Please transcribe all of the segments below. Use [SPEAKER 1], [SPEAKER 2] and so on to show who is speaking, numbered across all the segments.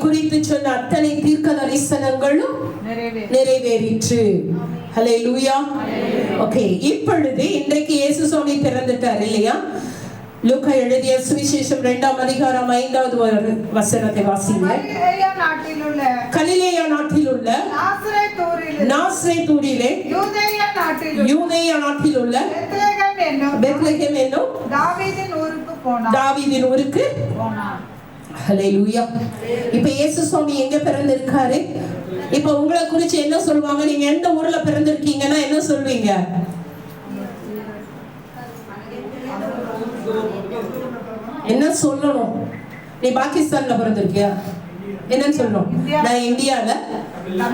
[SPEAKER 1] குறித்து சொன்ன அத்தனை தீர்க்க தரிசனங்களும் நிறைவேறிற்று. ஹல்லேலூயா. ஓகே, இப்பொழுது இன்றைக்கு இயேசு சுவாமி பிறந்துட்டார் இல்லையா? லூக்கா எழுதிய சுவிசேஷம் 2ஆம் அதிகாரம் 5வது வசனத்தை வாசிங்க. கலிலேயா நாட்டில் உள்ள நாசரேத்தூரிலே யூதேயா நாட்டில் உள்ள பெத்லகேம் என்னும் தாவீதின் ஊருக்கு போனார். ஹல்லேலூயா. இப்ப இயேசு சுவாமி எங்க பிறந்திருக்காரு? இப்ப உங்களை குறிச்சு என்ன சொல்லுவாங்க? நீங்க எந்த ஊர்ல பிறந்திருக்கீங்கன்னா என்ன சொல்வீங்க? என்ன சொல்லணும்? நீ பாகிஸ்தான்ல பிறந்திருக்கியா? என்னன்னு சொல்லணும்? நான் இந்தியால,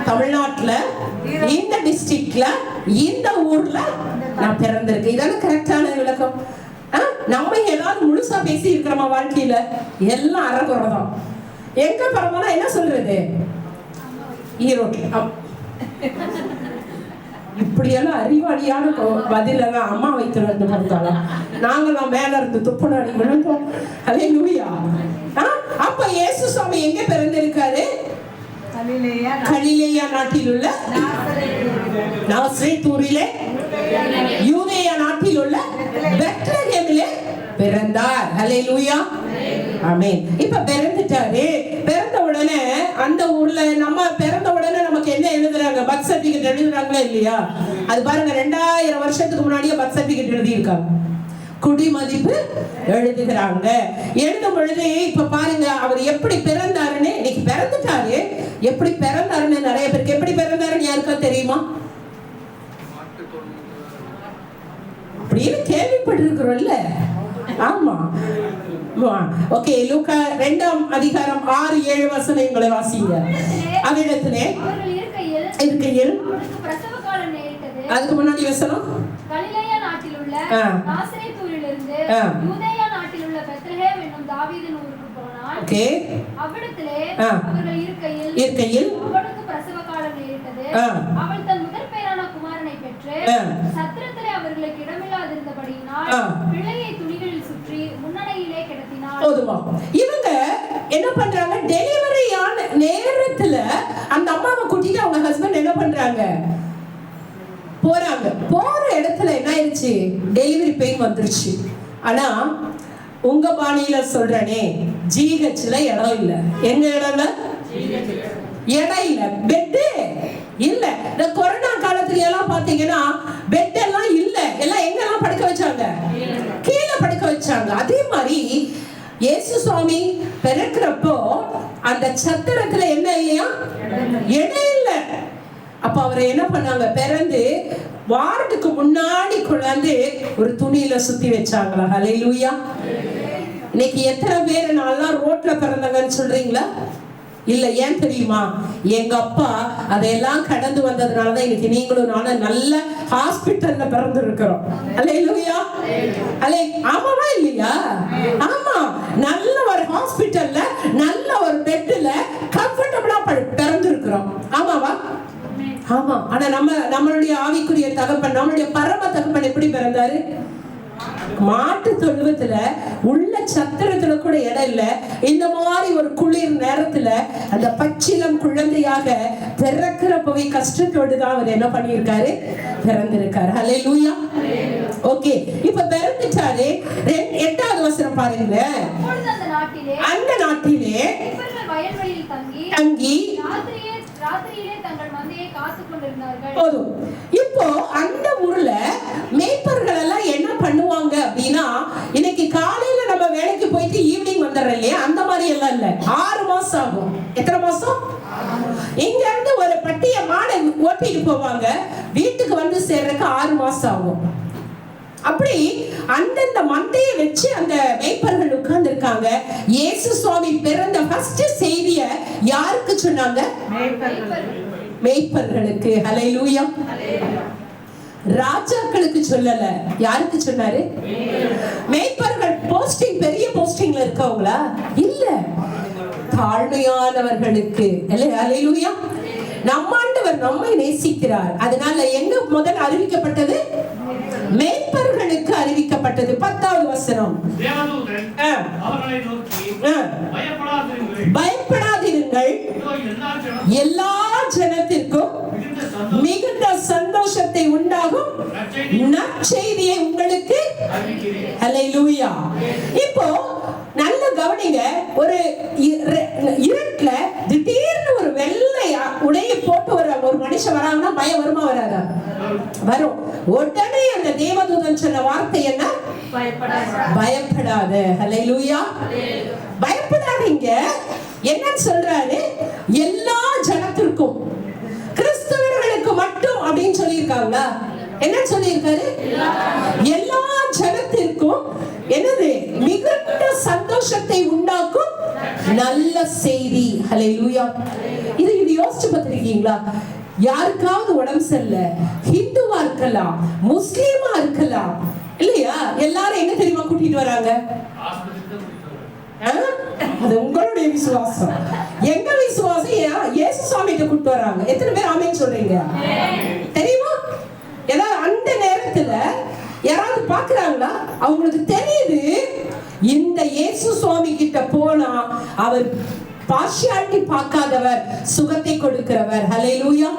[SPEAKER 1] தமிழ்நாட்டுல, இந்த டிஸ்ட்ரிக்ட்ல, இந்த ஊர்ல நான் பிறந்திருக்கேன். இதான கரெக்டான விளக்கம். நம்ம ஏதாவது முழுசா பேசி இருக்கிறோமா? வாழ்க்கையில எல்லாம் அறகுறை தான். எங்க பிறந்தோம்னா என்ன சொல்றது? ஈரோட்ல. இப்படியெல்லாம் அறிவாளியான பதிலெல்லாம் அம்மா வயிற்றுல இருந்து பிறந்தாலும் நாங்களாம் மேல இருந்து துப்புனாடி விழுந்தோம். ஹல்லேலூயா. அப்ப இயேசு சுவாமி எங்க பிறந்திருக்காரு? கலிலேயா நாட்டில் உள்ள நாசரேத்தூரிலே, யூதேயா நாட்டில் உள்ள பெத்லகேமிலே பிறந்தார். ஹல்லேலூயா. ஆமென். இப்ப பிறந்துட்டாரு. பிறந்த உடனே அந்த ஊர்ல நம்ம பிறந்த உடனே நமக்கு என்ன எழுதுறாங்க? பர்த் சர்டிபிகேட் எழுதுறாங்களா இல்லையா? அது பாருங்க, 2000 வருஷத்துக்கு முன்னாடியே பர்த் சர்டிபிகேட் எழுதி இருக்காங்க. குடிமதிப்பு எழுதுகிறாங்க. எழுதும் பொழுது இப்ப பாருங்க, அவர் எப்படி பிறந்தாருன்னு, இன்னைக்கு பிறந்துட்டாரு, எப்படி பிறந்தாருன்னு நிறைய பேருக்கு எப்படி பிறந்தாருன்னு யாருக்கா தெரியுமா? அப்படின்னு கேள்விப்பட்டிருக்கிறோம்ல. ஆமா. ஓகே, லூக்கா 2ஆம் அதிகாரம் 6-7 வசனங்களை வாசிங்க. அவ்விடத்திலே இருக்கையில் அதுக்கு முன்னாடி வசனம்
[SPEAKER 2] கலிலேயா நாட்டில் உள்ள நாசரேத்தூரிலிருந்து யூதேயா நாட்டில் உள்ள பெத்லகேம் என்னும் தாவீதின் ஊருக்கு போனார்.
[SPEAKER 1] ஓகே,
[SPEAKER 2] அவ்விடத்திலே அவர்கள் இருக்கையில் அவளுக்கு பிரசவ காலம் நேரிட்டது. அவள் தன் முதல் பேரான குமாரனை பெற்று சத்திரத்திலே அவர்களுக்கு இடமில்லாதிருந்தபடியினால் பிள்ளையை துணிகளில் சுற்றி முன்னடையிலே கிடத்தினாள்.
[SPEAKER 1] போதுமா? இவங்க என்ன பண்றாங்க? டெலிவரி ஆன நேரத்துல அந்த அம்மாவை கூட்டிட்டு அவங்க ஹஸ்பண்ட் என்ன பண்றாங்க? போறாங்க. போற இடத்துல என்ன ஆயிடுச்சு? டெலிவரி பெயின் வந்துருச்சு. ஆனா உங்க பாணியில சொல்றனே, ஜிஹெச்ல இடம் இல்ல. எங்க இடம்ல இடம் இல்ல, பெட் இல்ல. இந்த கொரோனா காலத்துல எல்லாம் பாத்தீங்கன்னா பெட் எல்லாம் இல்ல. எல்லாம் எங்கெல்லாம் படுக்க வச்சாங்க? கீழே படுக்க வச்சாங்க. அதே மாதிரி இயேசு சுவாமி பிறக்கிறப்போ அந்த சத்திரத்துல என்ன இல்லையா? இடம் இல்ல. அப்ப அவரை என்ன பண்ணாங்க? பிறந்து வாரத்துக்கு முன்னாடி கொண்டாந்து ஒரு துணியில சுத்தி வச்சாங்களா? ஹல்லேலூயா. இன்னைக்கு எத்தனை பேர் நான்லாம் ரோட்ல பிறந்தாங்கன்னு சொல்றீங்களா? இல்ல. ஏன் தெரியுமா? எங்க அப்பா அதையெல்லாம் கடந்து வந்ததுனாலதான் இன்னைக்கு நீங்களும் நானும் நல்ல ஹாஸ்பிட்டல்ல பிறந்து இருக்கிறோம். ஹல்லேலூயா. ஆமாவா இல்லையா? ஆமா. நல்ல ஒரு ஹாஸ்பிட்டல்ல நல்ல ஒரு பெட்ல கம்ஃபர்டபிளா பிறந்து இருக்கிறோம். ஆமாவா? ஆமா. ஆனா நம்மளுடைய ஆவிக்குரிய தகப்பன், நம்மளுடைய பரம தகப்பன் எப்படி பிறந்தாரு? மாட்டு தொழுவத்துல உள்ள சத்திரத்துல கூட இடம் இல்ல. இந்த மாதிரி ஒரு குளிர் நேரத்துல அந்த பச்சிலம் குழந்தையாக பிறக்கிறப்பவே கஷ்டத்தோடு தான் அவர் என்ன பண்ணியிருக்காரு? பிறந்திருக்காரு. ஹல்லேலூயா. ஓகே, இப்ப பிறந்துட்டாரு. 8வது வசனம் பாருங்க. அந்த நாட்டிலே
[SPEAKER 2] வயல்வெளியில்
[SPEAKER 1] தங்கி
[SPEAKER 2] ராத்திரியிலே தங்கள் மந்தையை காத்துக் கொண்டிருந்தார்கள்.
[SPEAKER 1] போதும். இப்போ அந்த ஊர்ல மேய்ப்பர்கள் எல்லாம் என்ன பண்ணுவாங்க அப்படின்னா, இன்னைக்கு காலையில நம்ம வேலைக்கு போயிட்டு ஈவினிங் வந்துடுறோம் இல்லையா? அந்த மாதிரி எல்லாம் இல்ல. 6 மாசம் ஆகும். எத்தனை மாசம்? இங்க இருந்து ஒரு பட்டிய மாடை ஓட்டிட்டு போவாங்க, வீட்டுக்கு வந்து சேர்றதுக்கு 6 மாசம் ஆகும். அப்படி அந்தந்த மந்தையை வச்சு அந்த மேய்ப்பர்கள் உட்கார்ந்து இருக்காங்க. இயேசு சுவாமி பிறந்த ஃபர்ஸ்ட் செய்திய யாருக்கு சொன்னாங்க? மேய்ப்பர்களுக்கு. ஹல்லேலூயா. ராஜாக்களுக்கு சொல்லல. யாருக்கு சொன்னாரு? மேய்ப்பர்கள். போஸ்டிங் பெரிய போஸ்டிங்ல இருக்கவங்களா? இல்ல, தாழ்மையானவர்களுக்கு. ஹல்லேலூயா. நம்ம ஆண்டவர் நம்மை நேசிக்கிறார். அதனால எங்க முதல் அறிவிக்கப்பட்டது? மேய்ப்பர்களுக்கு அறிவிக்கப்பட்டது. 10வது வசனம். பயப்படாதிருங்கள், நீங்கள் எல்லா ஜனத்திற்கும் மிகுந்த சந்தோஷத்தை உண்டாகும் நற்செய்தியை உங்களுக்கு ஹல்லேலூயா. இப்போ நல்ல கவனிங்க, ஒரு இருட்டுல திடீர்னு ஒரு வெள்ளை உடைய போட்டு ஒரு மனுஷன் வராங்கன்னா பயம் வருமா வராதா? வரும். உடனே அந்த தேவதூதன் சொன்ன வார்த்தை என்ன? பயப்படாத. ஹல்லேலூயா. பயப்படாதீங்க. என்னன்னு சொல்றாரு? எல்லா ஜனத்திற்கும், கிறிஸ்தவர்களுக்கு மட்டும் அப்படின்னு சொல்லியிருக்காங்களா? என்ன சொல்லியிருக்காரு? எல்லா ஜனத்திற்கும் என்னது? மிகுந்த சந்தோஷத்தை உண்டாக்கும் நல்ல செய்தி. ஹல்லேலூயா. இது யோசிச்சு பார்த்திருக்கீங்களா? யாருக்காவது உடம்பு சரியில்லை, ஹிந்துவா இருக்கலாம், முஸ்லீமா இருக்கலாம், இல்லையா? எல்லாரும் எங்க தெரியுமா கூட்டிட்டு வராங்க? அது உங்களுடைய விசுவாசம். எங்க விசுவாசம் இயேசு சுவாமிகிட்ட கூட்டிட்டு வராங்க. எத்தனை பேர் ஆமென் சொல்றீங்க? தெரியுமா? ஏதாவது அந்த நேரத்துல யாராவது பாக்குறாங்களா? அவங்களுக்கு தெரியுது இந்த இயேசு சுவாமி கிட்ட போனா அவர் பார்ஷியாலிட்டி பார்க்காதவர், சுகத்தை கொடுக்கிறவர். ஹல்லேலூயா.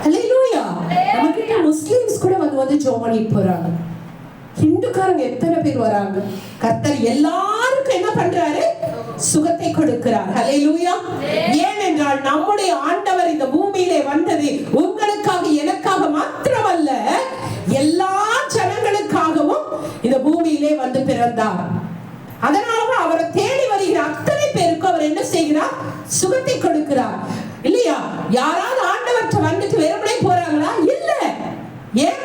[SPEAKER 1] ஹல்லேலூயா. நமக்கு முஸ்லிம்ஸ் கூட வந்து ஜெபம் பண்ணிட்டு போறாங்க. ஹிந்துக்காரங்க எத்தனை பேர் வராங்க? கர்த்தர் எல்லாருக்கும் என்ன பண்றாரு? சுகத்தை கொடுக்கிறார். ஹல்லேலூயா. ஏனென்றால் நம்முடைய ஆண்டவர் இந்த பூமியிலே வந்தது உங்களுக்காக எனக்காக மாத்திரமல்ல, எல்லா ஜனங்களுக்காகவும் இந்த பூமியிலே வந்து பிறந்தார். அதனால அவரை தேடி வருகிற அத்தனை பேருக்கு அவர் என்ன செய்கிறார்? சுகத்தை கொடுக்கிறார். இல்லையா? யாராவது ஆண்டவர்கிட்ட வந்துட்டு வெறுமனே போறாங்களா? இல்ல. ஏன்?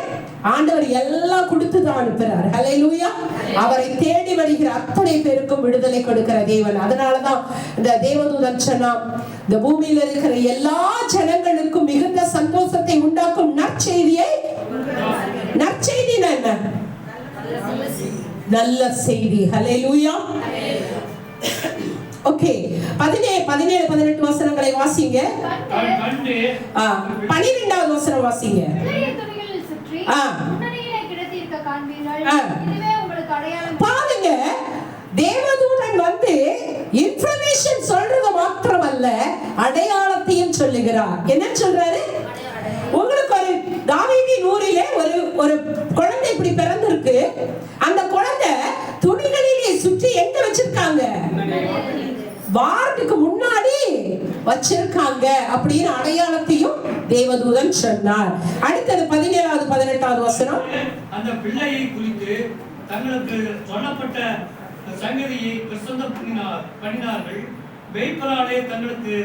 [SPEAKER 1] ஆண்டவர் எல்லாம் கொடுத்து தான் அனுப்புறார். ஹல்லேலூயா. அவரை தேடி வருகிற அத்தனை பேருக்கும் விடுதலை கொடுக்கிற தேவன். அதனாலதான் இந்த தேவதூதன் சொன்னான், இந்த பூமியில இருக்கிற எல்லா ஜனங்களுக்கும் மிகுந்த சந்தோஷத்தை உண்டாக்கும் நற்செய்தியை. நற்செய்தினா என்ன? நல்ல செய்தி. ஹல்லேலூயா. ஓகே, 17, 18 வசனங்களை வாசிங்க. 12வது வசனம் வாசிங்க. பாருங்க, தேவதூதன் வந்து இன்ஃபர்மேஷன் சொல்றது மாத்திரமல்ல, அடையாளத்தையும் சொல்லுகிறார். என்ன சொல்றாரு? உங்களுக்கு ஒரு தாவீதின் ஊரிலே ஒரு குழந்தை இப்படி பிறந்திருக்கு. அந்த குழந்தை துணிகளிலே சுற்றி எங்க வச்சிருக்காங்க? வார்டுக்கு முன்னாடி வச்சிருக்காங்க அப்படின்னு அடையாளத்தையும் தேவதூதன் சொன்னார். அடுத்தது 17வது 18வது வசனம்.
[SPEAKER 3] அந்த பிள்ளையை குறித்து தங்களுக்கு சொல்லப்பட்ட சங்கதியை பிரசங்கம் பண்ணினார்கள். மேய்ப்பராலே தங்களுக்கு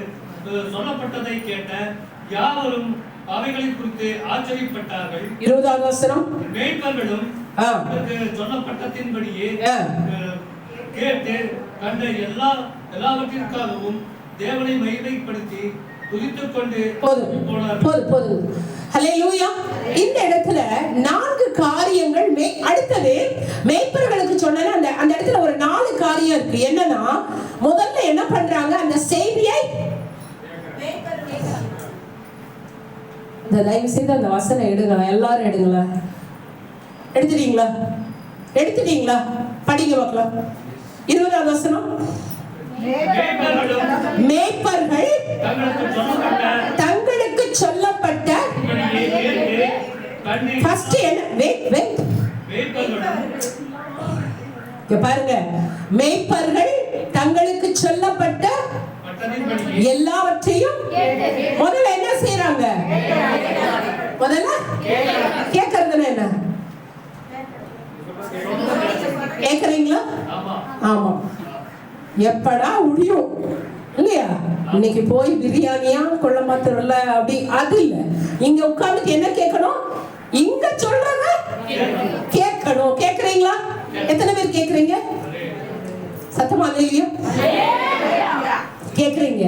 [SPEAKER 3] சொல்லப்பட்டதை கேட்ட யாவரும் அவைகளை குறித்து ஆச்சரியப்பட்டார்கள்.
[SPEAKER 1] 20வது வசனம்.
[SPEAKER 3] மேய்ப்பர்களும் சொல்லப்பட்டதின்படியே கேட்டு கண்ட எல்லாவற்றிற்காகவும் தேவனை மகிமைப்படுத்தி துதித்துக் கொண்டு
[SPEAKER 1] போதும். ஹல்லேலூயா. இந்த இடத்துல 4 காரியங்கள். அடுத்தது மேய்ப்பர்களுக்கு சொன்ன அந்த இடத்துல ஒரு 4 காரியம் இருக்கு. என்னன்னா, முதல்ல என்ன பண்றாங்க? அந்த செய்தியை தயவு செய்து அந்த வசனம் எடுங்களா, எல்லாரும் எடுங்களா. எடுத்துட்டீங்களா? படிங்க பார்க்கலாம். 20வது வசனம். மேய்ப்பர்கள் தங்களுக்கு சொல்லப்பட்ட ஃபர்ஸ்ட் என்ன? வெயிட் பாருங்க. மேய்ப்பர்கள் தங்களுக்கு சொல்லப்பட்ட எல்லாவற்றையும் முதல்ல என்ன செய்யறாங்க? முதல்ல கேட்கறதுன்னா என்ன? கேட்கறீங்களா? ஆமா. எப்படா முடியும் இல்லையா? இன்னைக்கு போய் பிரியாணியா கொள்ளமாத்திரல அப்படி அது இல்ல. இங்க உட்கார்ந்து என்ன கேட்கணும்? இங்க சொல்றத கேட்கணும். கேட்கறீங்களா? எத்தனை பேர் கேட்கறீங்க? சத்தமா இல்லையா? கேட்கறீங்க.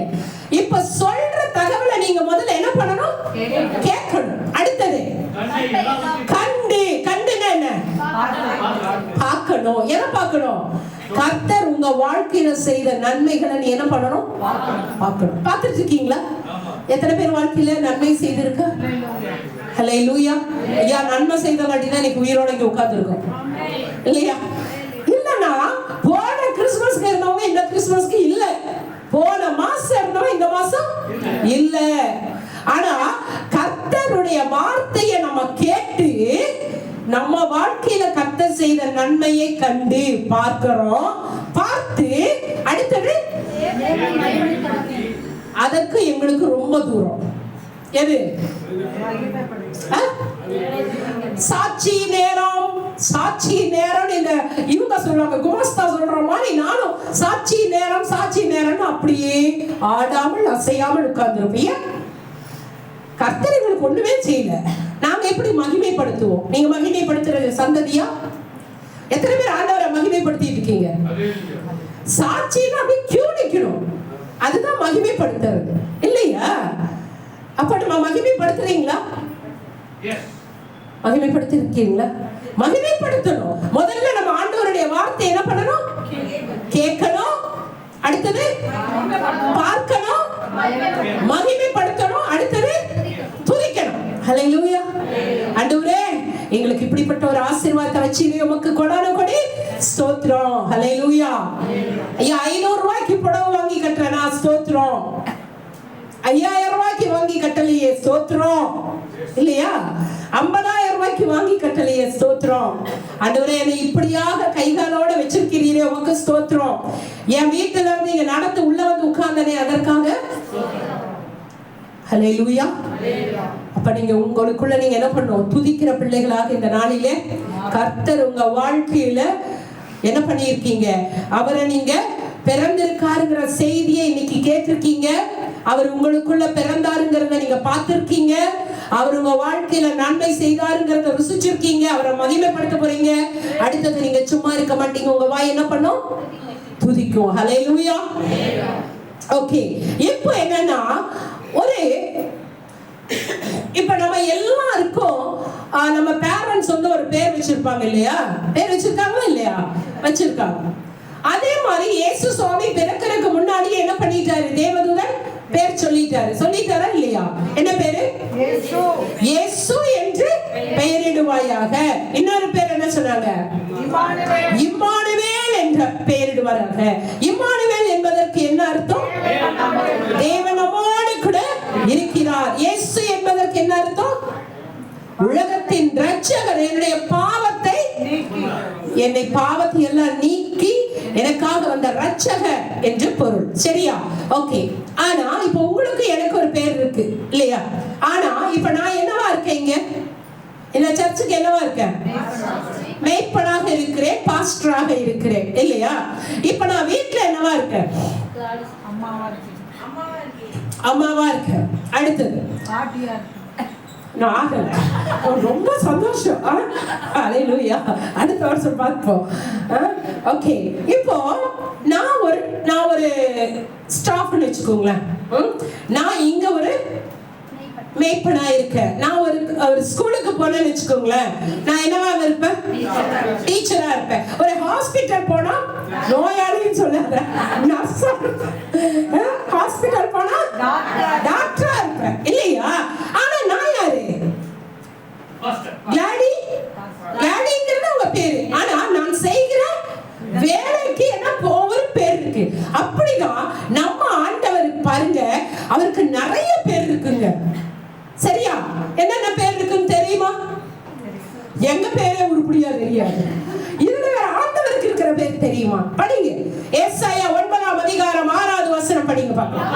[SPEAKER 1] இப்ப சொல்ற தகவலை நீங்க முதல்ல என்ன பண்ணணும்? கேட்கணும். அடுத்தது கண்டுனா என்ன? பார்க்கணும். என்ன பார்க்கணும்? கர்த்தர் உங்க வாழ்க்கையில செய்த நன்மைகளை நீ என்ன பண்ணணும்? பார்க்கணும். பார்த்துட்டு இருக்கீங்களா? எத்தனை பேர் வாழ்க்கையில நன்மை செய்திருக்க? ஹல்லேலூயா. ஐயா, நன்மை செய்தங்காட்டி தான் இன்னைக்கு உயிரோட இங்க உட்கார்ந்து இருக்கோம் இல்லையா? இல்லன்னா போன கிறிஸ்துமஸ்க்கு இருந்தவங்க இந்த கிறிஸ்துமஸ்க்கு இல்ல, போன மாசம் இருந்தவங்க இந்த வாழ்க்கையில கர்த்தர் செய்த நன்மையை கண்டு பார்க்கிறோம். பார்த்து அடுத்தது அதற்கு எங்களுக்கு ரொம்ப தூரம். எது? சாட்சி நேரம். சாட்சி நேரம் இந்த இவங்க சொல்றாங்க, குமஸ்தா சொல்ற மாதிரி நானும் சாட்சி நேரம் சாட்சி நேரம் அப்படியே ஆடாமல் அசையாமல் உட்கார்ந்துருப்பீங்க. கர்த்தர் எங்களுக்கு ஒண்ணுமே செய்யல. நாங்க எப்படி மகிமைப்படுத்துவோம்? நீங்க மகிமைப்படுத்துற சந்ததியா? எத்தனை பேர் ஆண்டவரை மகிமைப்படுத்திட்டு இருக்கீங்க? சாட்சின்னு அப்படியே கியூ நிக்கணும். அதுதான் மகிமைப்படுத்துறது இல்லையா? அப்ப நம்ம மகிமைப்படுத்துறீங்களா? மகிமைப்படுத்திருக்கீங்களா? மகிமைப்படுத்தணும். முதல்ல நம்ம ஆண்டவருடைய வார்த்தை என்ன பண்ணணும்? கேட்கணும். அடுத்தது பார்க்கணும், மகிமைப்படுத்தணும். அடுத்தது துதிக்கணும். ஹல்லேலூயா. ஆண்டவரே, எங்களுக்கு இப்படிப்பட்ட ஒரு ஆசீர்வாதத்தை வச்சு உமக்கு கொடான கொடி ஸ்தோத்திரம். ஹல்லேலூயா. ஐயா 500 ரூபாய்க்கு புடவை வாங்கி கட்டுறேனா? ஸ்தோத்திரம். 5000 ரூபாய்க்கு வாங்கி கட்டலையே, ஸ்தோத்திரம். இல்லையா? 50000 ரூபாய்க்கு வாங்கி கட்டலையே, ஸ்தோத்திரம். ஆண்டவரே, என்னை இப்படியாக கைகாலோட வச்சிருக்கிறீரே, உமக்கு ஸ்தோத்திரம். என் வீட்டுல இருந்து இங்க நடந்து உள்ள வந்து உட்கார்ந்தனே, அதற்காக ஹல்லேலூயா. அப்ப நீங்க உங்களுக்குள்ள நீங்க என்ன பண்ணணும்? துதிக்கிற பிள்ளைகளாக இந்த நாளிலே கர்த்தர் உங்க வாழ்க்கையில என்ன பண்ணியிருக்கீங்க? அவரை நீங்க பிறந்திருக்காருங்கிற செய்தியை இன்னைக்கு கேட்டிருக்கீங்க. அவர் உங்களுக்குள்ள பிறந்தாருங்கிறத நீங்க பார்த்திருக்கீங்க. அவர் உங்க வாழ்க்கையில நன்மை செய்தாருங்கிறத ருசிச்சிருக்கீங்க. அவரை மகிமைப்படுத்த போறீங்க. அடுத்தது நீங்க சும்மா இருக்க மாட்டீங்க. உங்க வாய் என்ன பண்ணும்? துதிக்கும். ஹல்லேலூயா. ஓகே, இப்போ என்னன்னா ஒரு இப்ப நம்ம எல்லாருக்கும் நம்ம பேரண்ட்ஸ் வந்து ஒரு பேர் வச்சிருப்பாங்க இல்லையா? பேர் வச்சிருக்காங்களா இல்லையா? வச்சிருக்காங்க. அதே மாதிரி இயேசு சுவாமி பிறக்கிறதுக்கு முன்னாடியே என்ன பண்ணிட்டாரு? தேவதூதன் பேர் சொல்லிட்டாரா இல்லையா? என்ன பேரு? இயேசு என்று பெயரிடுவாயாக. இன்னொரு பேர் என்ன சொன்னாங்க? இம்மானுவேல் என்று பெயரிடுவாராக. இம்மானுவேல் என்பதற்கு என்ன அர்த்தம்? தேவன் நம்மோடு கூட இருக்கிறார். இயேசு என்பதற்கு என்ன அர்த்தம்? உலகத்தின் இரட்சகர். என்னுடைய பாவத்தை என்னை பாவத்தை எல்லாம் நீக்கி எனக்காக வந்த இரட்சகர் என்று பொருள். சரியா? ஓகே. ஆனா இப்ப உங்களுக்கு எனக்கு ஒரு பேர் இருக்கு இல்லையா? ஆனா இப்ப நான் என்னவா இருக்கேன்? இங்க இந்த சர்ச்சுக்கு என்னவா இருக்கேன்? மேய்ப்பனாக இருக்கிறேன், பாஸ்டராக இருக்கிறேன் இல்லையா? இப்ப நான் வீட்டுல என்னவா இருக்கேன்? அம்மாவா இருக்கேன். அடுத்தது நான் ஆகல. ரொம்ப சந்தோஷம். ஹல்லேலூயா. அடுத்த வருஷம் பார்ப்போம். ஓகே, இப்போ நான் ஒரு ஸ்டாஃப்னு வச்சுக்கோங்களேன். நான் இங்க ஒரு மேய்ப்பனா இருக்கேன். நான் ஒரு ஸ்கூலுக்கு போனேன்னு வச்சுக்கோங்களேன். நான் என்னவா இருப்பேன்? டீச்சரா இருப்பேன். ஒரு ஹாஸ்பிட்டல் போனா நோயாளின்னு சொல்லாத, நர்ஸா. ஹாஸ்பிட்டல் போனா டாக்டரா இருப்பேன் இல்லையா? ஆனா நான் யாரு? கிளாடிங்கிறது உங்க பேரு. ஆனா நான் செய்கிற வேலைக்கு என்ன ஒவ்வொரு பேர் இருக்கு. அப்படிதான் நம்ம ஆண்டவருக்கு பாருங்க, அவருக்கு நிறைய பேர் இருக்குங்க. சரியா? என்னென்ன பேர் இருக்குன்னு தெரியுமா? எங்க பேரே உருப்படியா தெரியாது. இதுல ஆண்டவருக்கு இருக்கிற பேர் தெரியுமா? படிங்க. ஏசாயா 9ஆம் அதிகாரம் 6வது வசனம் படிங்க பார்க்கலாம்.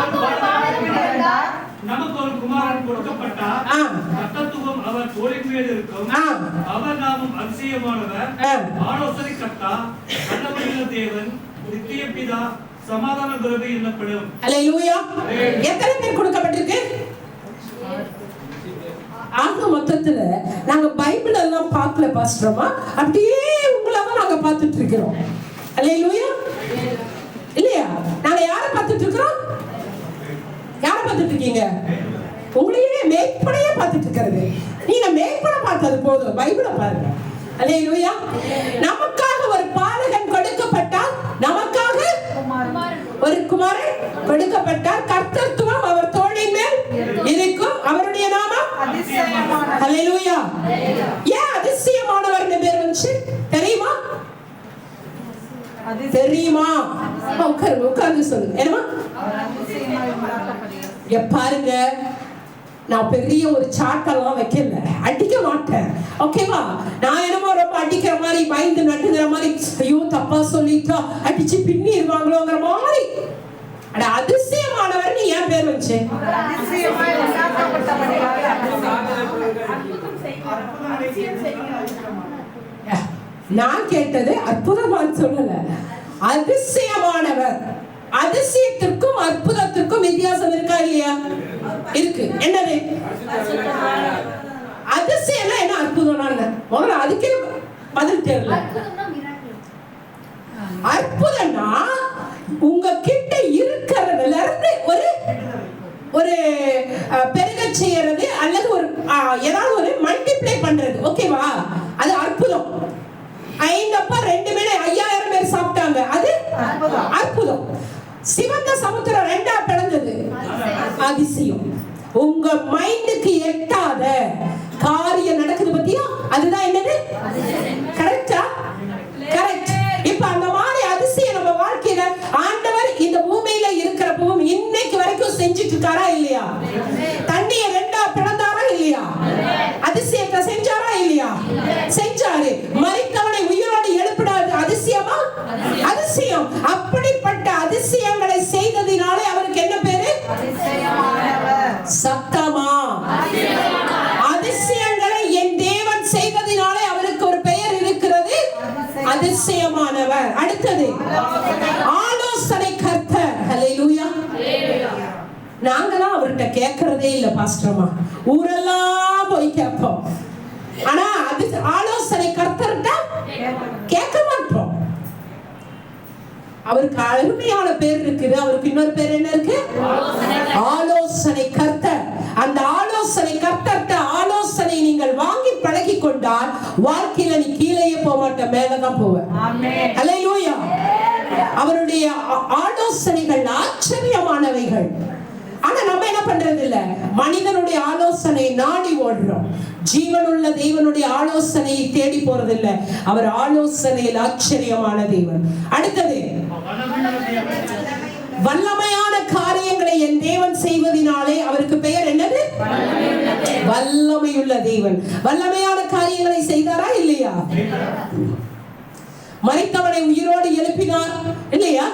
[SPEAKER 3] நமக்கு ஒரு குமாரன் கொடுக்கப்பட்டார். கர்த்தத்துவம் அவர் தோளின் மேல் இருக்கும். அவர் நாமம் அதிசயமானவர், ஆலோசனை கர்த்தா, வல்லமையுள்ள தேவன், நித்திய பிதா, சமாதான பிரபு என்னப்படும்.
[SPEAKER 1] ஹல்லேலூயா. எத்தனை பேர் கொடுக்கப்பட்டிருக்கு? ஆக மொத்தத்துல நாங்க பைபிள் எல்லாம் பார்க்கல பாஸ்டர்மா, அப்படியே உங்களாம நாங்க பார்த்துட்டு இருக்கிறோம். ஹல்லேலூயா. இல்லையா? நாங்க யாரை பார்த்துட்டு இருக்கிறோம்? யாரை பார்த்துட்டு இருக்கீங்க? உங்களையே மேய்ப்பனையே பார்த்துட்டு இருக்கிறது. நீங்க மேய்ப்பனை பார்த்தது போதும், பைபிளை பாருங்க. ஹல்லேலூயா. நமக்காக ஒரு பாலகன் கொடுக்கப்பட்டார், நமக்காக ஒரு குமாரன் கொடுக்கப்பட்டார். கர்த்தத்துவம் அவர் தோளின் மேல் இருக்கும். அவருடைய நாமம் அதிசயமானவர். ஹல்லேலூயா. ஏன் அதிசயமானவர் பேர் வந்துச்சு தெரியுமா? தெரியுமா? உட்கார்ந்து சொல்லுங்க. என்னமா? பாருங்க, நான் பெரிய ஒரு சாட்டெல்லாம் வைக்கல, அடிக்க மாட்டேன். ஓகேவா? நான் என்னமோ ரொம்ப அடிக்கிற மாதிரி, பயந்து நட்டுங்கிற மாதிரி, ஐயோ தப்பா சொல்லிட்டா அடிச்சு பின்னிடுவாங்களோங்கிற மாதிரி. அட அதிசயமானவர் ஏன் பேர் வச்சு? நான் கேட்டது அற்புதமான் சொல்லல, அதிசயமானவர். அதிசயத்திற்கும் அற்புதத்திற்கும் வித்தியாசம் இருக்கா இல்லையா? இருக்கு. என்னது அதிசயம்? என்ன அற்புதம்? முதல்ல அதுக்கே பதில் தெரியல. அற்புதம்னா உங்க கிட்ட இருக்கிறதுல இருந்து ஒரு பெருக செய்யறது அல்லது ஒரு ஏதாவது ஒரு மல்டிப்ளை பண்றது. ஓகேவா? அது அற்புதம். 5 அப்பா 2 மீன் 5000 பேர் சாப்பிட்டாங்க, அது அற்புதம். சிவந்த சமுத்திரம் 2ஆ பிளந்தது, அதிசயம். உங்க மைண்டுக்கு எட்டாத காரியம் நடக்குது பத்தியா, அதுதான் என்னது? கரெக்டா? கரெக்ட். இப்ப அந்த மாதிரி அதிசயம் நம்ம வாழ்க்கையில ஆண்டவர் இந்த பூமியில இருக்கிற பூமி இன்னைக்கு வரைக்கும் செஞ்சுட்டு இருக்காரா இல்லையா? தண்ணியை 2ஆ பிளந்தாரா இல்லையா? அதிசயத்தை செஞ்சாரா இல்லையா? செஞ்சாரு. மரித்தவனை உயிரோடு எழுப்பினாரு, அதிசயமா? அதிசயம். அப்படிப்பட்ட அதிசயங்களை செய்ததினாலே அவருக்கு என்ன பேரு? சத்தமா? அதிசயங்களை என் தேவன் செய்ததினாலே அவருக்கு ஒரு பெயர் இருக்கிறது, அதிசயமானவர். அடுத்தது ஆலோசனை கர்த்தர். ஹல்லேலூயா. நாங்களாம் அவர்கிட்ட கேட்கறதே இல்ல பாஸ்டர்மா, ஊரெல்லாம் போய் கேட்போம். ஆனா அது ஆலோசனை கர்த்தர்கிட்ட கேட்க மாட்டோம். அவருக்கு அருமையான பேர் இருக்குது. அவருக்கு இன்னொரு பேர் என்ன இருக்கு? ஆலோசனை கர்த்தர். அந்த ஆலோசனை கர்த்தர்கிட்ட ஆலோசனை நீங்கள் வாங்கி பழகி கொண்டால் வாழ்க்கையில நீ கீழேயே போக மாட்ட, மேலதான் போவ. ஹல்லேலூயா. அவருடைய ஆலோசனைகள் ஆச்சரியமானவைகள். ஆனா நம்ம என்ன பண்றது இல்ல, மனிதனுடைய ஆலோசனை நாடி ஓடுறோம். ஜீவனுள்ள தேவனுடைய ஆலோசனையை தேடி போறது இல்ல. அவர் ஆலோசனையில் ஆச்சரியமான தேவன். அடுத்தது வல்லமையான காரியங்களை என் தேவன் செய்வதினாலே அவருக்கு பெயர் என்னது? வல்லமையுள்ள தேவன். வல்லமையான காரியங்களை செய்தாரா இல்லையா? மரித்தவனை உயிரோடு எழுப்பினார் இல்லையா?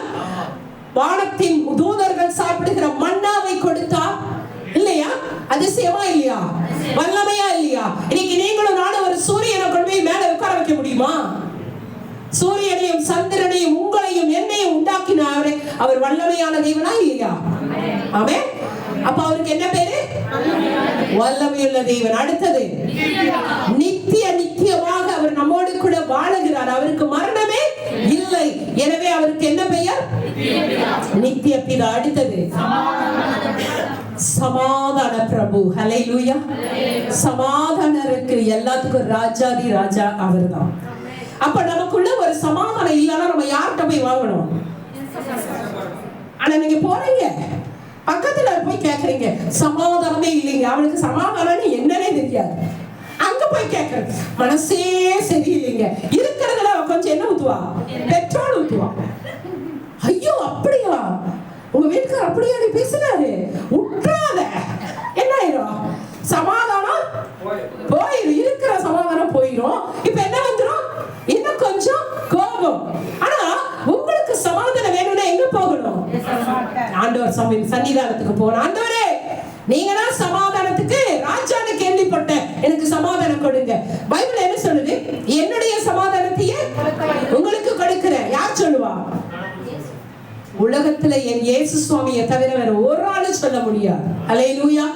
[SPEAKER 1] வானத்தின் தூதர்கள் சாப்பிடுகிற மன்னாவை கொடுத்தார் இல்லையா? அதிசயமா இல்லையா? வல்லமையா இல்லையா? இன்னைக்கு நீங்களும் நானும் ஒரு சூரியனை கொண்டு போய் மேல உட்கார வைக்க முடியுமா? சூரியனையும் சந்திரனையும் உங்களையும் என்னையும் உண்டாக்கினார். அவர் வல்லமையான தேவனா இல்லையா? ஆமென். அப்ப அவருக்கு என்ன பேரு? வல்லமையுள்ள தேவன். அடுத்தது நித்தியமாக அவர் நம்மோடு கூட வாழுகிறார். அவருக்கு மரணமே இல்லை. எனவே அவருக்கு என்ன பெயர்? நித்திய பிதா. அடுத்தது சமாதான பிரபு. ஹல்லேலூயா. சமாதானம் இருக்கு. எல்லாத்துக்கும் ராஜாதி ராஜா அவர்தான். அப்ப நமக்குள்ள ஒரு சமாதானம் இல்லைன்னா நம்ம யார்கிட்ட போய் வாங்கணும்? ஆனா நீங்க போறீங்க, பக்கத்துல போய் கேக்குறீங்க, சமாதானமே இல்லைங்க, அவனுக்கு சமாதானம் என்னன்னே தெரியாது. அங்க போய் கேக்குறது, மனசே சரியில்லைங்க. இருக்கிறதுல கொஞ்சம் என்ன ஊத்துவா? பெட்ரோல் ஊத்துவா. ஐயோ அப்படியா? உங்க வீட்டுக்காரர் அப்படியா நீ பேசுறாரு? உட்றாத. என்ன ஆயிரும்? சமாதானம் போயிரும். இருக்கிற சமாதானம் போயிரும். இப்ப என்ன வந்துடும்? இன்னும் கொஞ்சம் கோபம். ஆனா உங்களுக்கு சமாதானம் வேணும்னா எங்க போகணும்? ஆண்டவர் சன்னிதானத்துக்கு போகணும். ஆண்டவரே நீங்க தான் சமாதானத்துக்கு ராஜான்னு கேள்விப்பட்டேன், எனக்கு சமாதானம் கொடுங்க. பைபிள் என்ன சொல்லுது? என்னுடைய சமாதானத்தையே உங்களுக்கு கொடுக்கிறேன். யார் சொல்லுவா? உலகத்துல என் இயேசு சுவாமியை தவிர வேற ஒரு ஆளு சொல்ல முடியாது. ஹல்லேலூயா.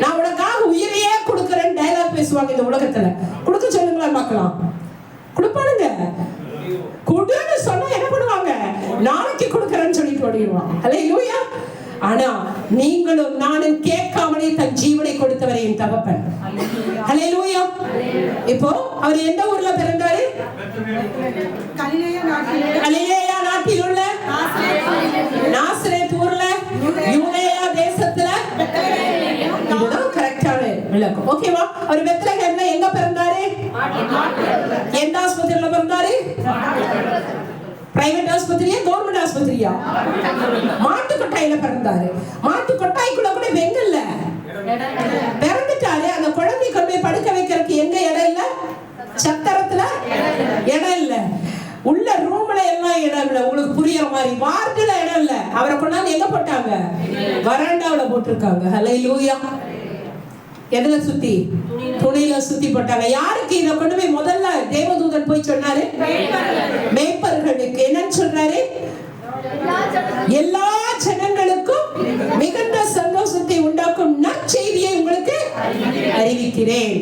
[SPEAKER 1] நான் உனக்காக உயிரையே கொடுக்கிறேன் டயலாக் பேசுவாங்க இந்த உலகத்துல. கொடுக்க சொல்லுங்களா பார்க்கலாம்? கொடுப்பானுங்க. கொடுன்னு சொன்னா என்ன பண்ணுவாங்க? நாளைக்கு கொடுக்கிறேன்னு சொல்லிட்டு ஓடிடுவாங்க. ஹல்லேலூயா. ஆனா நீங்களும் நானும் கேட்காமலே தன் ஜீவனை கொடுத்தவரை என் தகப்பன். ஹல்லேலூயா. இப்போ அவர் எந்த ஊர்ல பிறந்தாரு? கலிலேயா நாட்டில் உள்ள நாசரேத் ஊர்ல, யூதேயா தேசத்துல. இதுதான் கரெக்டான விளக்கம். ஓகேவா? அவர் பெத்லகேம்ல எங்க பிறந்தாரு? எந்த ஆஸ்பத்திரியில பிறந்தாரு? பிரைவேட் ஆஸ்பத்திரியா கவர்மெண்ட் ஆஸ்பத்திரியா? மாட்டு கொட்டாயில பிறந்தாரு. மாட்டு கொட்டாய்க்குள்ள கூட வெங்கல்ல பிறந்துட்டாலே அந்த குழந்தை கொண்டு போய் படுக்க வைக்கிறதுக்கு எங்க இடம் இல்ல? சத்திரத்துல இடம் இல்ல, உள்ள ரூம்ல எல்லாம் இடம் இல்ல. உங்களுக்கு புரியுற மாதிரி வார்டுல இடம் இல்ல. அவரை கொண்டாந்து எங்க போட்டாங்க? வராண்டாவுல போட்டிருக்காங்க. ஹல்லேலூயா. எதுல சுத்தி? துணியில சுத்தி போட்டாங்க. யாருக்கு இதை கொண்டு போய் முதல்ல தேவதூதன் போய் சொன்னாரு? மேய்ப்பர்களுக்கு. என்னன்னு சொல்றாரு? எல்லா ஜனங்களுக்கும் மிகுந்த சந்தோஷத்தை உண்டாக்கும் நற்செய்தியை உங்களுக்கு அறிவிக்கிறேன்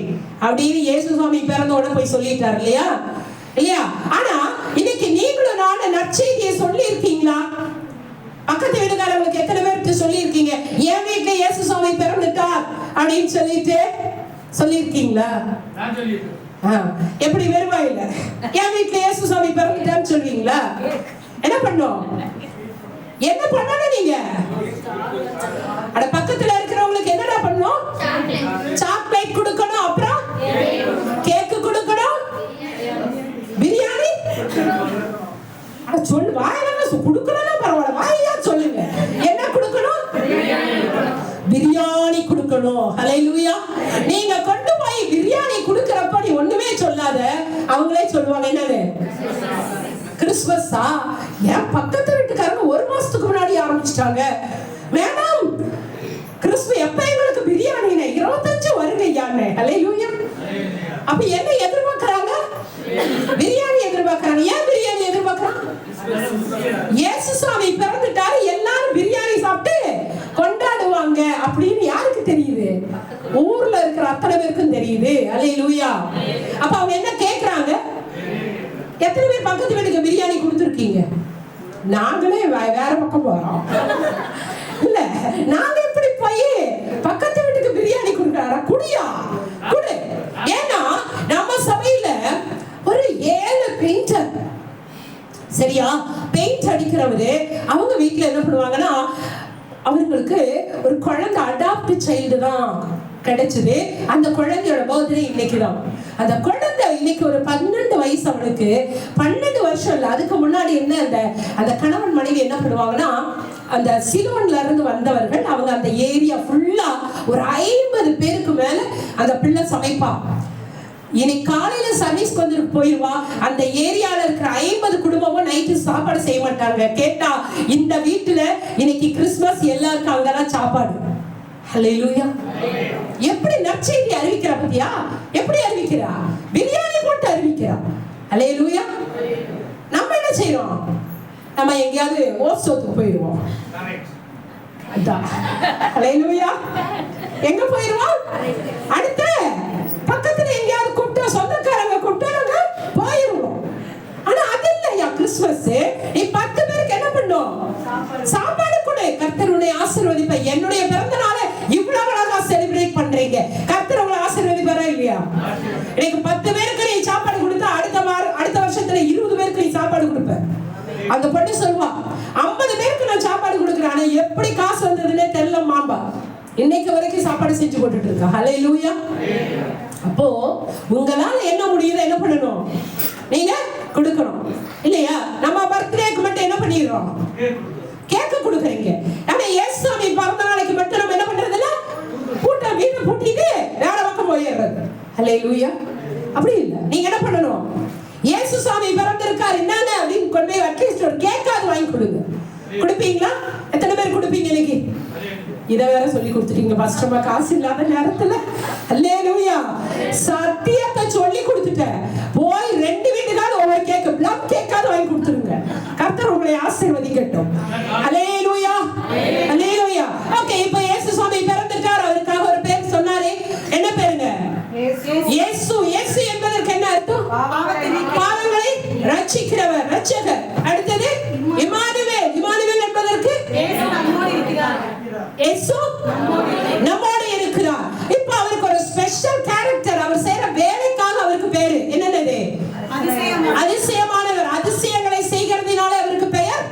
[SPEAKER 1] அப்படின்னு இயேசு சுவாமி பிறந்தோட போய் சொல்லிட்டார் இல்லையா? இல்லையா? ஆனா இன்னைக்கு நீங்களும் நானும் நற்செய்தியை சொல்லி இருக்கீங்களா? பக்கத்து வீட்டுக்காரங்களுக்கு எத்தனை பேருக்கு சொல்லி இருக்கீங்க, என் வீட்டுல இயேசு சுவாமி பிறந்துட்டார் அப்படின்னு சொல்லிட்டு சொல்லியிருக்கீங்களா? எப்படி வருவா இல்ல, என் வீட்டுல இயேசு சுவாமி பிறந்துட்டான்னு சொல்றீங்களா? என்ன பண்ணோம்? என்ன பண்ணணும் நீங்க? அட பக்கத்துல இருக்கிறவங்களுக்கு என்னடா பண்ணணும்? சாக்லேட் கொடுக்கணும், அப்புறம் கேக் கொடுக்கணும், பிரியாணி சொல்லு. வாயில கொடுக்கணும் பரவாயில்ல, வாயா சொல்லுங்க. என்ன கொடுக்கணும்? பிரியாணி கொடுக்கணும். ஹல்லேலூயா. நீங்க கொண்டு போய் பிரியாணி கொடுக்கறப்ப நீ ஒண்ணுமே சொல்லாத, அவங்களே சொல்லுவாங்க என்னன்னு? கிறிஸ்மஸா? என் பக்கத்து வீட்டுக்காரங்க 1 மாசத்துக்கு முன்னாடி ஆரம்பிச்சிட்டாங்க. மேடம் கிறிஸ்மஸ் எப்ப எங்களுக்கு பிரியாணி? 25 வருகையான்னு. ஹல்லேலூயா. அப்ப என்ன எதிர்பார்க்கறாங்க? பிரியாணி எதிர்பார்க்கறாங்க. ஏன் பிரியாணி எதிர்பார்க்கறாங்க? இயேசு சாமி பிறந்துட்டாரு, எல்லாரும் பிரியாணி சாப்பிட்டு கொண்டாடுவாங்க அப்படின்னு யாருக்கு தெரியுது? ஊர்ல இருக்கிற அத்தனை பேருக்கும் தெரியுது. ஹல்லேலூயா. அப்ப அவங்க என்ன கேக்குறாங்க? எத்தனை பேர் பக்கத்து வீட்டுக்கு பிரியாணி கொடுத்துருக்கீங்க? நாங்களே வேற பக்கம் போறோம் இல்ல, நாங்க எப்படி போய் பக்கத்து வீட்டுக்கு பிரியாணி கொடுக்கறாரா? குடியா குடு. ஏன்னா நம்ம சபையில ஒரு 7 பெயிண்டர், சரியா, பெயிண்ட் அடிக்கிறவரு, அவங்க வீட்டுல என்ன பண்ணுவாங்கன்னா, அவங்களுக்கு ஒரு குழந்தை அடாப்ட் சைல்டு தான் கிடைச்சது. அந்த குழந்தையோட பர்த்டே இன்னைக்கு தான். அந்த குழந்தை இன்னைக்கு ஒரு 12 வயசு. அவனுக்கு 12 வருஷம் இல்ல, அதுக்கு முன்னாடி என்ன, அந்த கணவன் மனைவி என்ன பண்ணுவாங்கன்னா, அந்த சிலோன்ல இருந்து வந்தவர்கள், அவங்க அந்த ஏரியா ஃபுல்லா ஒரு 50 பேருக்கு மேல அந்த பிள்ளை சமைப்பா. இன்னைக்கு காலையில சர்வீஸ் வந்து போயிருவா. அந்த ஏரியால இருக்கிற 50 குடும்பமும் நைட்டு சாப்பாடு செய்ய மாட்டாங்க. கேட்டா இந்த வீட்டுல இன்னைக்கு கிறிஸ்துமஸ், எல்லாருக்கும் அங்கதான் சாப்பாடு. ஹல்லேலூயா. எப்படி நற்செய்தி அறிவிக்கிறா பத்தியா? எப்படி அறிவிக்கிறா? பிரியாணி போட்டு அறிவிக்கிறா. ஹல்லேலூயா. நம்ம என்ன செய்யறோம்? நம்ம எங்கேயாவது ஓசோத்துக்கு போயிடுவோம். ஹல்லேலூயா. எங்க போயிடுவோம்? அடுத்த பக்கத்துல எங்கேயாவது கூப்பிட்டா, சொந்தக்காரங்க கூப்பிட்டாங்க போயிடுவோம். ஆனா அது இல்லையா கிறிஸ்துமஸ். நீ 10 பேருக்கு என்ன பண்ணும்? சாப்பாடு கொடு. கர்த்தர் உன்னை ஆசீர்வதிப்ப. என்னுடைய பிறந்த நாளை இவ்வளவு அழகா செலிப்ரேட் பண்றீங்க, கர்த்தர் உங்களை ஆசீர்வதிப்பாரா இல்லையா? இன்னைக்கு 10 பேருக்கு நீ சாப்பாடு கொடுத்தா அடுத்த வருஷத்துல 20 பேருக்கு நீ சாப்பாடு கொடுப்ப. அந்த பொண்ணு சொல்வா, 50 பேருக்கு நான் சாப்பாடு கொடுக்குறேன், ஆனா எப்படி காசு வந்ததுன்னே தெரியல மாம்பா. இன்னைக்கு வரைக்கும் சாப்பாடு செஞ்சு போட்டுட்டு இருக்கா. ஹல்லேலூயா. அப்போ உங்களால என்ன முடியுதோ என்ன பண்ணணும்? நீங்க கொடுக்கணும் இல்லையா? நம்ம பர்த்டேக்கு மட்டும் என்ன பண்ணிடுறோம்? கேக்கு கொடுக்குறீங்க. ஆனா இயேசுசாமி பிறந்த நாளைக்கு மட்டும் நம்ம என்ன பண்றது இல்ல? கூட்ட வீட்டை பூட்டிட்டு வேற பக்கம் போயிடுறது. ஹல்லேலூயா. அப்படி இல்ல. நீங்க என்ன பண்ணணும்? இயேசுசாமி பிறந்திருக்காரு என்னன்னு அப்படின்னு கொண்டு போய் அட்லீஸ்ட் ஒரு கேக்காவது வாங்கி கொடுங்க. கொடுப்பீங்களா? எத்தனை பேர் கொடுப்பீங்க இன்னைக்கு? இத வேற சொல்லி கொடுத்துட்டீங்க பாஸ்டர்மா, காசு இல்லாத நேரத்துல. ஹல்லேலூயா. சத்தியத்தை சொல்லி கொடுத்துட்டேன். போய் 2 வீட்டுக்காவது ஒவ்வொரு கேக், பிளம் கேக்காவது வாங்கி கொடுத்துருங்க. கர்த்தர் உங்களை ஆசீர்வதிக்கட்டும். ஹல்லேலூயா. ஹல்லேலூயா. ஓகே, இப்போ இயேசு சுவாமி பிறந்துட்டார். அவருக்காக ஒரு பேர் சொன்னாரே, என்ன பேருங்க? இயேசு. இயேசு என்பதற்கு என்ன அர்த்தம்? பாவங்களை ரட்சிக்கிறவர், ரட்சகர். அடுத்தது இம்மானுவேல். இம்மானுவேல் என்பதற்கு இயேசு நம்மோடு இருக்கிறார். இப்போ அவருக்கு ஒரு ஸ்பெஷல் கேரக்டர். அவர் செய்யற வேலைக்காக அவருக்கு பேரு என்னது? அதிசயமானவர். அதிசயங்களை செய்கிறதுனால அவருக்கு பெயர்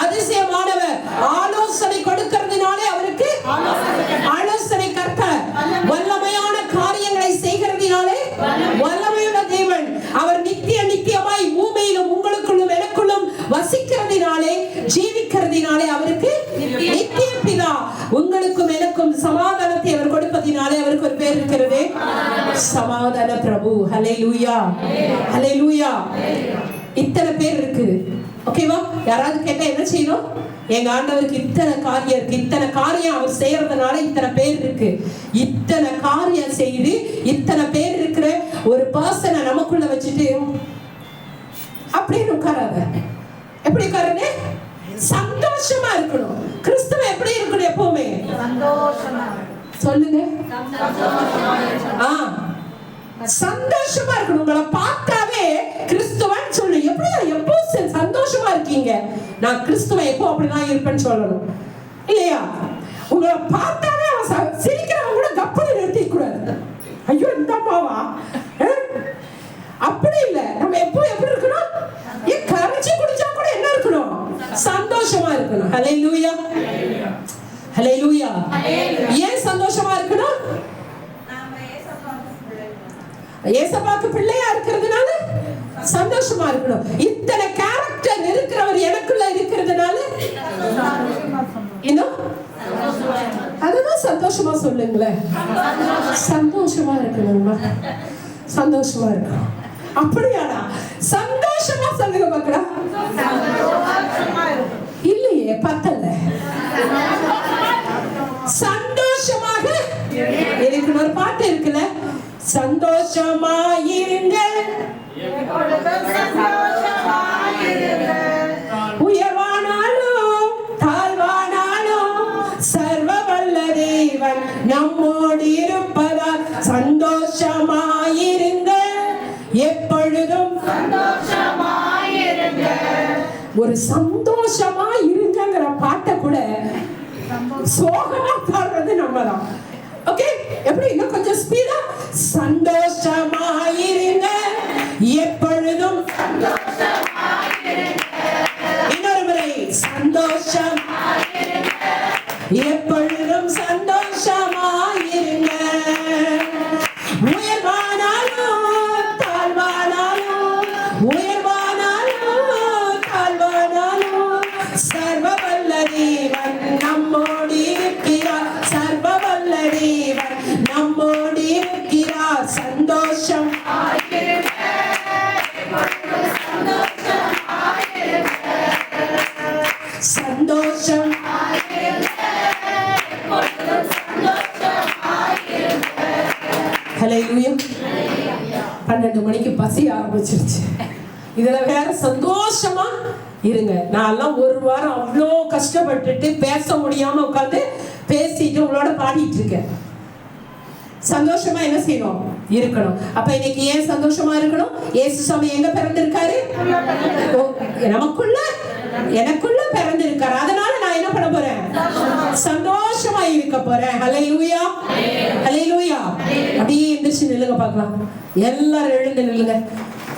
[SPEAKER 1] அதிசயமானவர். ஆலோசனை கொடுக்கிறதுனாலே அவருக்கு ஆலோசனை கர்த்தர். வல்லமையான காரியங்களை செய்கிறதுனாலே வல்லமையுள்ள தேவன். அவர் நித்தியமாய் பூமியிலும் உங்களுக்குள்ளும் எனக்குள்ளும் வசிக்கிறதுனாலே, ஜீவிக்கிறதுனாலே அவருக்கு நித்திய பிதா. உங்களுக்கும் எனக்கும் சமாதானத்தை அவர் சமாதான பிரபு. ஹல்லேலூயா, ஹல்லேலூயா. இத்தனை பேர் இருக்குது. ஓகேவா? யாராவது கேட்டா என்ன செய்யணும்? எங்க ஆண்டவருக்கு இத்தனை காரியம் இருக்கு, இத்தனை காரியம் அவர் செய்யறதுனால இத்தனை பேர் இருக்கு. இத்தனை காரியம் செய்து இத்தனை பேர் இருக்கிற ஒரு பர்சனை நமக்குள்ள வச்சுட்டு அப்படின்னு உட்காராத. எப்படி உட்காருங்க? சந்தோஷமா இருக்கணும். கிறிஸ்துவ எப்படி இருக்கணும்? எப்பவுமே சொல்லுங்க. சந்தோஷமா இருக்கணும். உங்களை பார்த்தாவே கிறிஸ்துவன் சொல்லு. எப்படியா எப்போ சந்தோஷமா இருக்கீங்க? நான் கிறிஸ்துவ எப்போ அப்படிதான் இருப்பேன்னு சொல்லணும் இல்லையா? உங்களை பார்த்தாவே சிரிக்கிறவங்க கூட கப்பலை நிறுத்தி கூடாது. ஐயோ இந்த அம்மாவா, அப்படி இல்லை. நம்ம எப்போ எப்படி இருக்கணும்? கரைச்சி குடிச்சா கூட என்ன இருக்கணும்? சந்தோஷமா இருக்கணும். ஹல்லேலூயா, ஹல்லேலூயா. ஏன் சந்தோஷமா இருக்கணும்? ஏசப்பாக்கு பிள்ளையா இருக்கிறதுனால சந்தோஷமா இருக்கணும். இத்தனை கேரக்டர் இருக்கிறவர் எனக்குள்ள இருக்கிறதுனால இன்னும் அதுதான் சந்தோஷமா சொல்லுங்களேன். சந்தோஷமா இருக்கணும்மா, சந்தோஷமா இருக்கணும். அப்படியாடா? சந்தோஷமா சொல்லுங்க பார்க்கலாம். இல்லையே, பத்தல. சந்தோஷமாக இருக்கணும். ஒரு பாட்டு இருக்குல்ல, சந்தோஷமாயிருங்க, உயர்வானாலும் தாழ்வானாலும் சர்வ வல்ல தேவன் நம்மோடு இருப்பதால் சந்தோஷமாயிருங்க, எப்பொழுதும் சந்தோஷமாயிருங்க. ஒரு சந்தோஷமா இருங்கிற பாட்டை கூட சோகமா பாடுறது நம்மதான். ஓகே, எப்படி? இன்னும் கொஞ்சம் ஸ்பீடா. சந்தோஷமாயிருங்க, எப்பொழுதும் சந்தோஷமாயிருங்க. இன்னொரு முறை. சந்தோஷமாயிருங்க, எப்பொழுதும் சந்தோஷமாயிருங்க. உயர்வானாலும் தாழ்வானாலும், உயர்வானாலும் தாழ்வானாலும் சர்வ வல்ல தேவன் நம்மோடு இருக்கிறார். சர்வ வல்ல தேவன் நம்மோடு இருக்கிறார். சந்தோஷம் சந்தோஷம். ஹல்லேலூயா. 12 மணிக்கு பசி ஆரம்பிச்சிருச்சு. இதுல வேற சந்தோஷமா இருங்க. நான்லாம் ஒரு வாரம் அவ்வளோ கஷ்டப்பட்டுட்டு பேச முடியாம உட்காந்து பேசிட்டு உங்களோட பாடிட்டு இருக்கேன். சந்தோஷமா என்ன செய்யணும்? இருக்கணும். அப்ப இன்னைக்கு ஏன் சந்தோஷமா இருக்கணும்? இயேசு சாமி எங்க பிறந்திருக்காரு? எனக்குள்ள பிறந்திருக்காரு. அதனால நான் என்ன பண்ண போறேன்? சந்தோஷமா இருக்க போறேன். ஹல்லேலூயா, ஹல்லேலூயா. அப்படியே எந்திரிச்சு நில்லுங்க பார்க்கலாம். எல்லாரும் எழுந்து நில்லுங்க.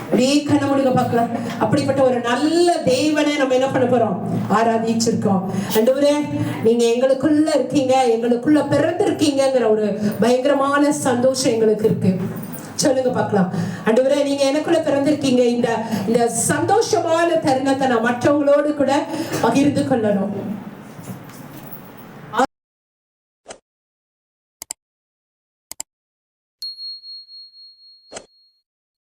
[SPEAKER 1] அப்படியே கண்ண முடிங்க பார்க்கலாம். அப்படிப்பட்ட ஒரு நல்ல தேவனை நம்ம என்ன பண்ண போறோம்? ஆராதிச்சிருக்கோம். ஆண்டவரே, நீங்க எங்களுக்குள்ள இருக்கீங்க, எங்களுக்குள்ள பிறந்திருக்கீங்கிற ஒரு பயங்கரமான சந்தோஷம் எங்களுக்கு இருக்கு. சொல்லுங்க பார்க்கலாம். ஆண்டவரே, நீங்க எனக்குள்ள பிறந்திருக்கீங்க. இந்த சந்தோஷமான தருணத்தை நான் மற்றவங்களோடு கூட பகிர்ந்து கொள்ளணும்.